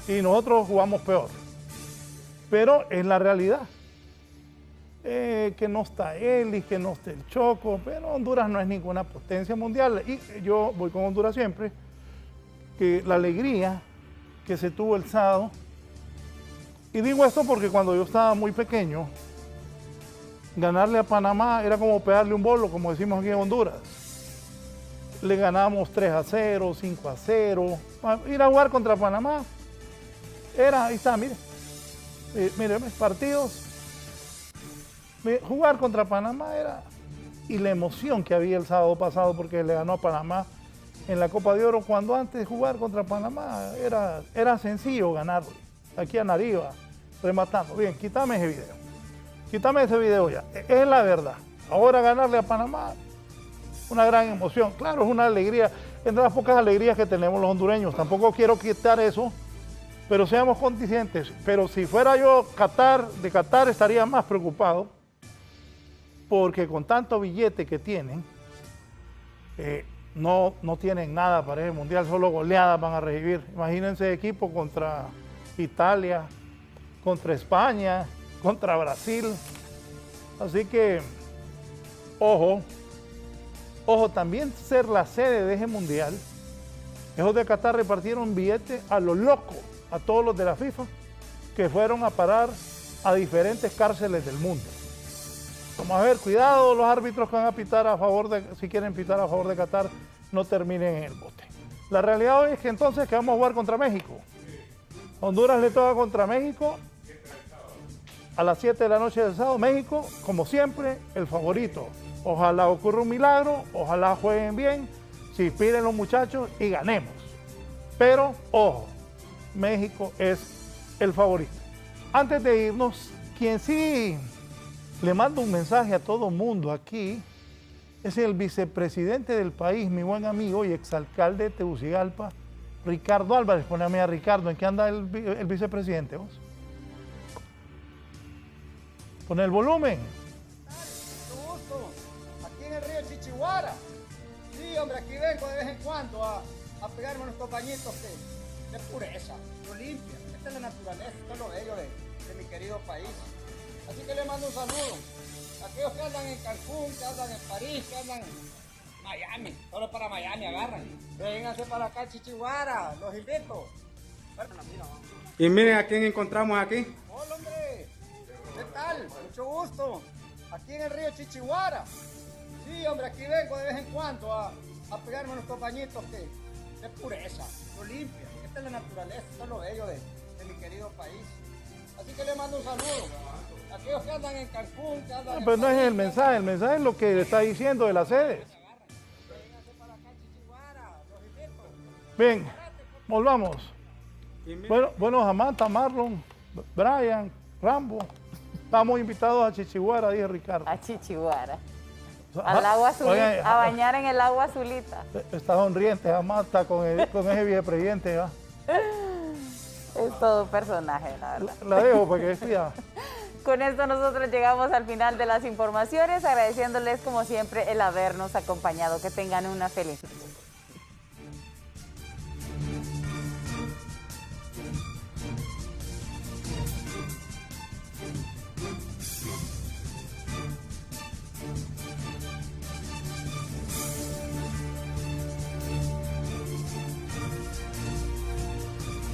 Y nosotros jugamos peor. Pero es la realidad. Que no está Elis, que no está el Choco, pero Honduras no es ninguna potencia mundial. Y yo voy con Honduras siempre, que la alegría que se tuvo el sábado. Y digo esto porque cuando yo estaba muy pequeño, ganarle a Panamá era como pegarle un bolo, como decimos aquí en Honduras. Le ganamos 3-0, 5-0. Ir a jugar contra Panamá era, ahí está, mire. Mire, partidos. Jugar contra Panamá era. Y la emoción que había el sábado pasado porque le ganó a Panamá en la Copa de Oro, cuando antes de jugar contra Panamá era sencillo ganarle. Aquí a Nariva, rematando. Bien, quítame ese video. Quítame ese video ya. Es la verdad. Ahora ganarle a Panamá, una gran emoción. Claro, es una alegría, entre las pocas alegrías que tenemos los hondureños. Tampoco quiero quitar eso, pero seamos conscientes. Pero si fuera yo de Qatar estaría más preocupado, porque con tanto billete que tienen, no tienen nada para el Mundial, solo goleadas van a recibir. Imagínense equipo contra Italia, contra España, contra Brasil. Así que, ojo, también ser la sede de ese Mundial. Esos de Qatar repartieron billetes a los locos, a todos los de la FIFA, que fueron a parar a diferentes cárceles del mundo. Vamos a ver, cuidado, los árbitros que van a pitar a favor si quieren pitar a favor de Qatar, no terminen en el bote. La realidad hoy es que entonces que vamos a jugar contra México. Honduras le toca contra México a las 7 de la noche del sábado. México, como siempre, el favorito. Ojalá ocurra un milagro, ojalá jueguen bien, se inspiren los muchachos y ganemos. Pero, ojo, México es el favorito. Antes de irnos, quien sí le mando un mensaje a todo mundo aquí es el vicepresidente del país, mi buen amigo y exalcalde de Tegucigalpa, Ricardo Álvarez. Poneme a Ricardo, ¿en qué anda el vicepresidente vos? Pon el volumen. Mucho gusto, aquí en el río Chichiguara. Sí, hombre, aquí vengo de vez en cuando a pegarme unos bañitos de pureza, de limpia. Esta es la naturaleza, esto es lo bello de mi querido país. Así que le mando un saludo a aquellos que andan en Cancún, que andan en París, que andan en Miami. Solo para Miami agarran. Vénganse para acá, Chichiguara, los invito. Y miren a quién encontramos aquí. Hola, hombre. ¿Qué tal? Mucho gusto. Aquí en el río Chichiguara. Sí, hombre, aquí vengo de vez en cuando a pegarme unos bañitos de pureza, lo limpia. Esta es la naturaleza, esto es lo bello de mi querido país. Así que le mando un saludo a aquellos que andan en Cancún, que andan en Pero no París, es el mensaje es lo que le está diciendo de las sedes. Bien, volvamos. Bueno, Samantha, Marlon, Brian, Rambo, estamos invitados a Chichiguara, dice Ricardo. A Chichiguara. Al agua azulita, a bañar en el agua azulita. Está sonriente, Samantha, con ese vicepresidente, ¿va? Es todo un personaje, la verdad. La dejo porque es cuidado. Con esto nosotros llegamos al final de las informaciones, agradeciéndoles como siempre el habernos acompañado. Que tengan una feliz noche.